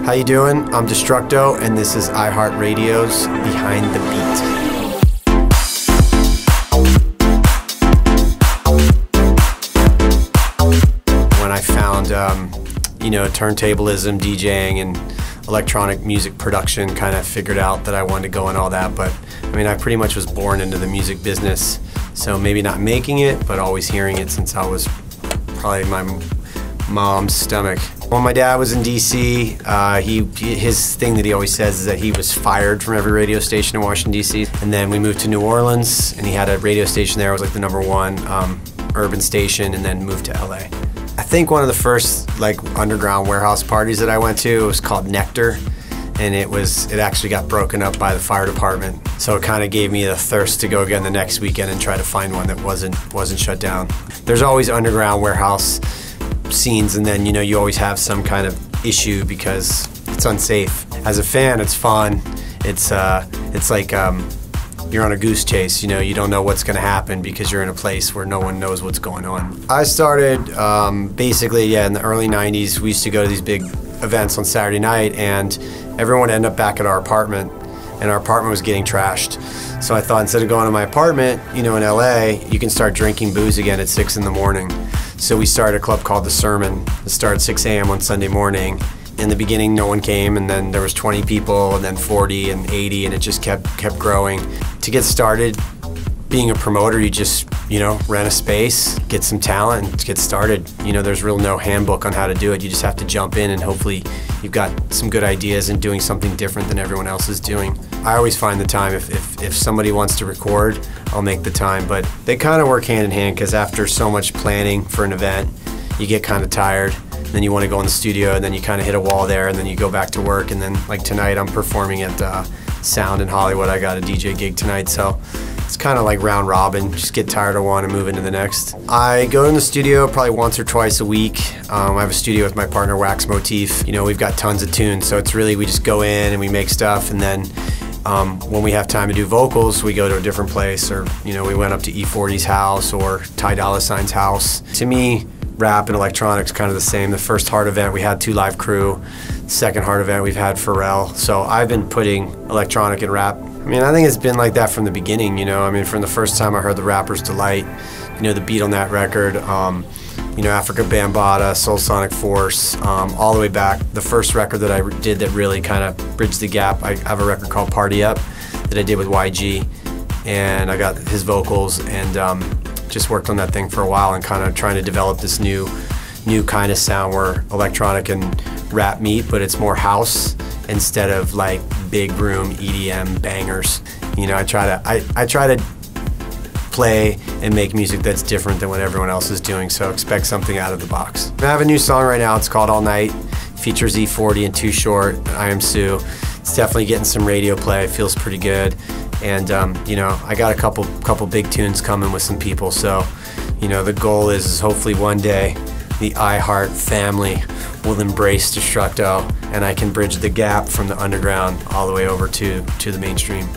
How you doing? I'm Destructo, and this is iHeartRadio's Behind the Beat. When I found, turntablism, DJing, and electronic music production, kind of figured out that I wanted to go in all that. But I mean, I pretty much was born into the music business, so maybe not making it, but always hearing it since I was probably my mom's stomach. When my dad was in DC, his thing that he always says is that he was fired from every radio station in Washington, DC. And then we moved to New Orleans, and he had a radio station there. It was like the #1 urban station, and then moved to LA. I think one of the first underground warehouse parties that I went to was called Nectar, and it actually got broken up by the fire department. So it kind of gave me the thirst to go again the next weekend and try to find one that wasn't shut down. There's always underground warehouse scenes, and then you always have some kind of issue because it's unsafe. As a fan, it's fun. It's like you're on a goose chase. You don't know what's going to happen because you're in a place where no one knows what's going on. I started basically in the early 90s. We used to go to these big events on Saturday night, and everyone would end up back at our apartment, and our apartment was getting trashed. So I thought, instead of going to my apartment, in LA, you can start drinking booze again at 6 in the morning. So we started a club called The Sermon. It started at 6 a.m. on Sunday morning. In the beginning, no one came, and then there was 20 people, and then 40 and 80, and it just kept growing. To get started, being a promoter, you just rent a space, get some talent, and get started. There's no handbook on how to do it. You just have to jump in, and hopefully you've got some good ideas and doing something different than everyone else is doing. I always find the time. If somebody wants to record, I'll make the time. But they kind of work hand in hand, because after so much planning for an event, you get kind of tired. Then you want to go in the studio, and then you kind of hit a wall there, and then you go back to work. And then tonight, I'm performing at Sound in Hollywood. I got a DJ gig tonight, so it's kind of like round robin. Just get tired of one and move into the next. I go in the studio probably once or twice a week. I have a studio with my partner, Wax Motif. We've got tons of tunes, so it's really, we just go in and we make stuff, and then when we have time to do vocals, we go to a different place, or we went up to E40's house or Ty Dolla $ign's house. To me, rap and electronics kind of the same. The first Heart event, we had 2 live crew. Second Heart event, we've had Pharrell. So I've been putting electronic and rap. I think it's been like that from the beginning. From the first time I heard The Rapper's Delight, the beat on that record, Africa Bambaataa, Soul Sonic Force, all the way back. The first record that I did that really kind of bridged the gap, I have a record called Party Up that I did with YG, and I got his vocals, and just worked on that thing for a while, and kind of trying to develop this new kind of sound where electronic and rap meet, but it's more house instead of big room EDM bangers. I try to play and make music that's different than what everyone else is doing, so expect something out of the box. I have a new song right now. It's called All Night. Features E40 and Too Short, I Am Sue. It's definitely getting some radio play. It feels pretty good. And I got a couple big tunes coming with some people, so the goal is hopefully one day the iHeart family will embrace Destructo, and I can bridge the gap from the underground all the way over to the mainstream.